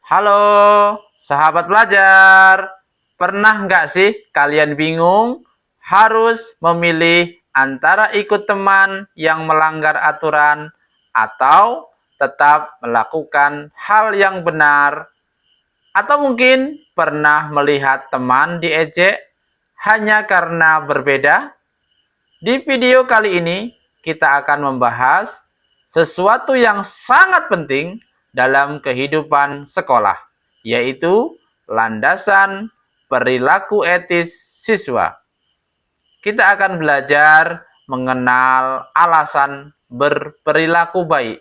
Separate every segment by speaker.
Speaker 1: Halo, sahabat belajar. Pernah nggak sih kalian bingung harus memilih antara ikut teman yang melanggar aturan atau tetap melakukan hal yang benar? Atau mungkin pernah melihat teman diejek hanya karena berbeda? Di video kali ini, kita akan membahas sesuatu yang sangat penting dalam kehidupan sekolah, yaitu landasan perilaku etis siswa. Kita akan belajar mengenal alasan berperilaku baik,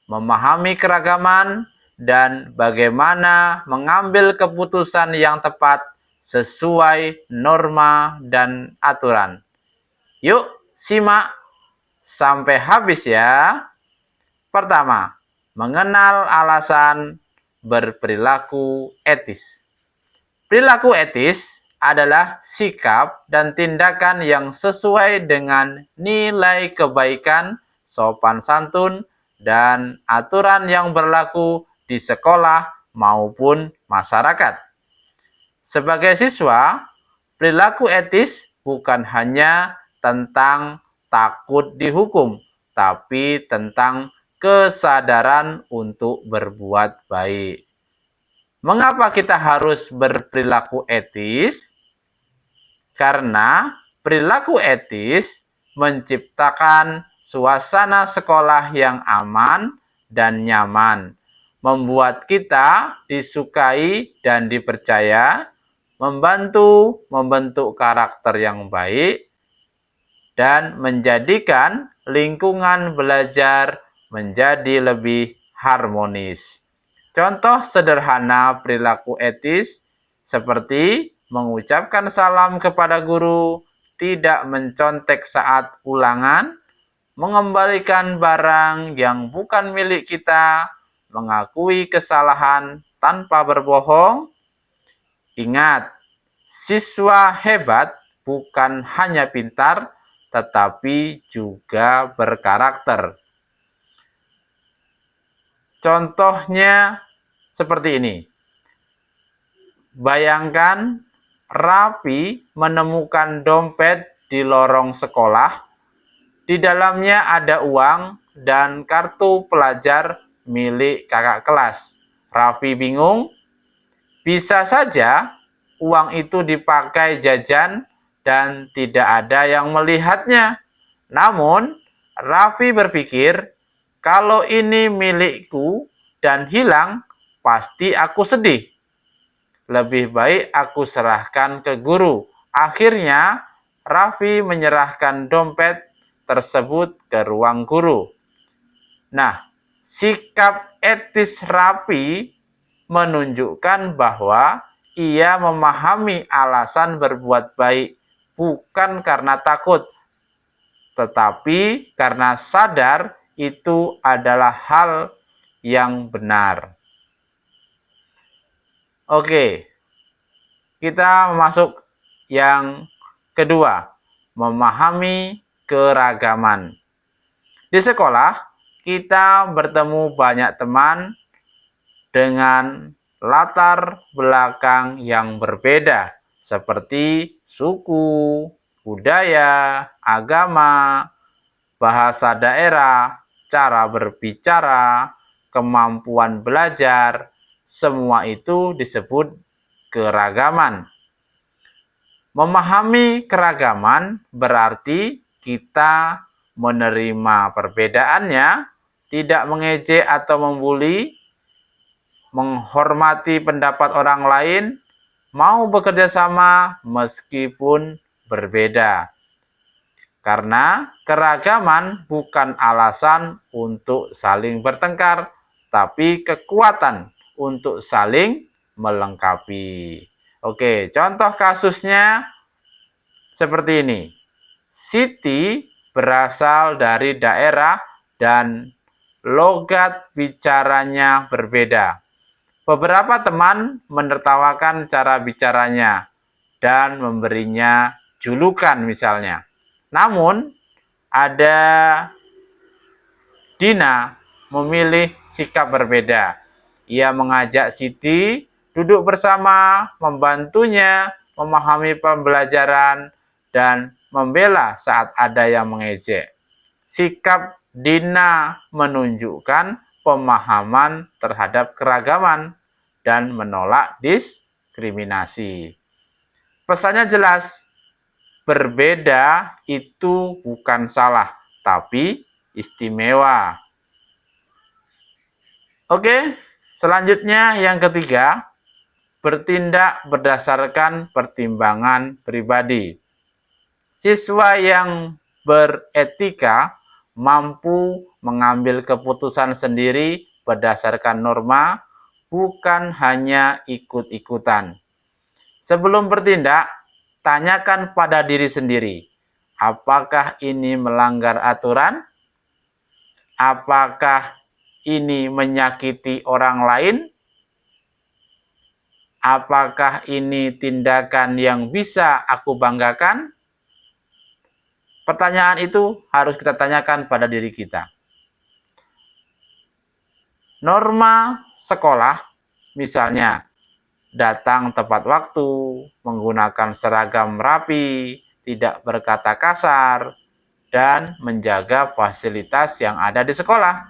Speaker 1: memahami keragaman, dan bagaimana mengambil keputusan yang tepat sesuai norma dan aturan. Yuk, simak sampai habis ya. Pertama, mengenal alasan berperilaku etis. Perilaku etis adalah sikap dan tindakan yang sesuai dengan nilai kebaikan, sopan santun, dan aturan yang berlaku di sekolah maupun masyarakat. Sebagai siswa, perilaku etis bukan hanya tentang takut dihukum, tapi tentang kesadaran untuk berbuat baik. Mengapa kita harus berperilaku etis? Karena perilaku etis menciptakan suasana sekolah yang aman dan nyaman, membuat kita disukai dan dipercaya, membantu membentuk karakter yang baik, dan menjadikan lingkungan belajar menjadi lebih harmonis. Contoh sederhana perilaku etis seperti mengucapkan salam kepada guru, tidak mencontek saat ulangan, mengembalikan barang yang bukan milik kita, mengakui kesalahan tanpa berbohong. Ingat, siswa hebat bukan hanya pintar, tetapi juga berkarakter. Contohnya seperti ini. Bayangkan Raffi menemukan dompet di lorong sekolah. Di dalamnya ada uang dan kartu pelajar milik kakak kelas. Raffi bingung. Bisa saja uang itu dipakai jajan dan tidak ada yang melihatnya. Namun, Raffi berpikir, kalau ini milikku dan hilang, pasti aku sedih. Lebih baik aku serahkan ke guru. Akhirnya, Raffi menyerahkan dompet tersebut ke ruang guru. Nah, sikap etis Raffi menunjukkan bahwa ia memahami alasan berbuat baik bukan karena takut, tetapi karena sadar itu adalah hal yang benar. Oke, kita masuk yang kedua, memahami keragaman. Di sekolah, kita bertemu banyak teman dengan latar belakang yang berbeda, seperti suku, budaya, agama, bahasa daerah, cara berbicara, kemampuan belajar, semua itu disebut keragaman. Memahami keragaman berarti kita menerima perbedaannya, tidak mengejek atau membuli, menghormati pendapat orang lain, mau bekerja sama meskipun berbeda. Karena keragaman bukan alasan untuk saling bertengkar, tapi kekuatan untuk saling melengkapi. Oke, contoh kasusnya seperti ini. Siti berasal dari daerah dan logat bicaranya berbeda. Beberapa teman menertawakan cara bicaranya dan memberinya julukan misalnya. Namun, ada Dina memilih sikap berbeda. Ia mengajak Siti duduk bersama, membantunya memahami pembelajaran, dan membela saat ada yang mengejek. Sikap Dina menunjukkan pemahaman terhadap keragaman dan menolak diskriminasi. Pesannya jelas, berbeda itu bukan salah, tapi istimewa. Oke, selanjutnya yang ketiga, bertindak berdasarkan pertimbangan pribadi. Siswa yang beretika mampu mengambil keputusan sendiri berdasarkan norma, bukan hanya ikut-ikutan. Sebelum bertindak, tanyakan pada diri sendiri, apakah ini melanggar aturan? Apakah ini menyakiti orang lain? Apakah ini tindakan yang bisa aku banggakan? Pertanyaan itu harus kita tanyakan pada diri kita. Norma sekolah, misalnya datang tepat waktu, menggunakan seragam rapi, tidak berkata kasar, dan menjaga fasilitas yang ada di sekolah.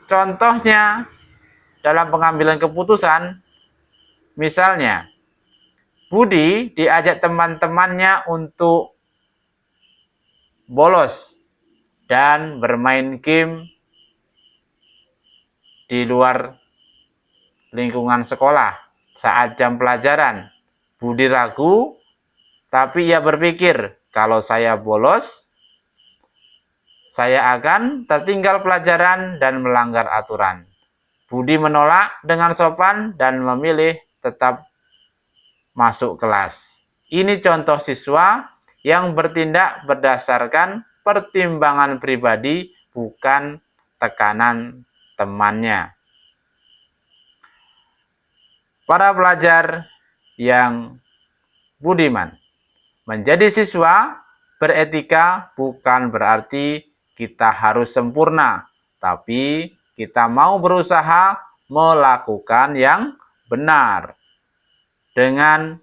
Speaker 1: Contohnya, dalam pengambilan keputusan, misalnya, Budi diajak teman-temannya untuk bolos dan bermain game di luar lingkungan sekolah saat jam pelajaran. Budi ragu, tapi ia berpikir, kalau saya bolos, saya akan tertinggal pelajaran dan melanggar aturan. Budi menolak dengan sopan dan memilih tetap masuk kelas. Ini contoh siswa yang bertindak berdasarkan pertimbangan pribadi, bukan tekanan temannya. Para pelajar yang budiman, menjadi siswa beretika bukan berarti kita harus sempurna, tapi kita mau berusaha melakukan yang benar. Dengan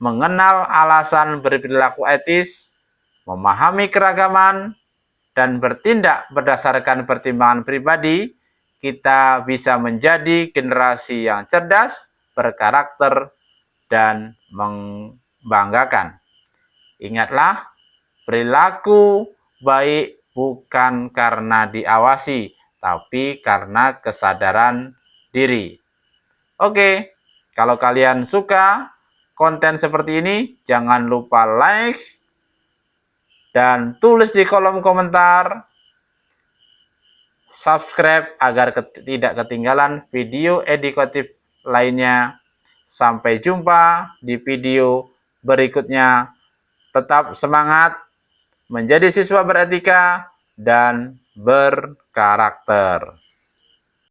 Speaker 1: mengenal alasan berperilaku etis, memahami keragaman, dan bertindak berdasarkan pertimbangan pribadi, kita bisa menjadi generasi yang cerdas, berkarakter, dan membanggakan. Ingatlah, perilaku baik bukan karena diawasi, tapi karena kesadaran diri. Oke, kalau kalian suka konten seperti ini, jangan lupa like dan tulis di kolom komentar. Subscribe agar tidak ketinggalan video edukatif lainnya. Sampai jumpa di video berikutnya. Tetap semangat menjadi siswa beretika dan berkarakter.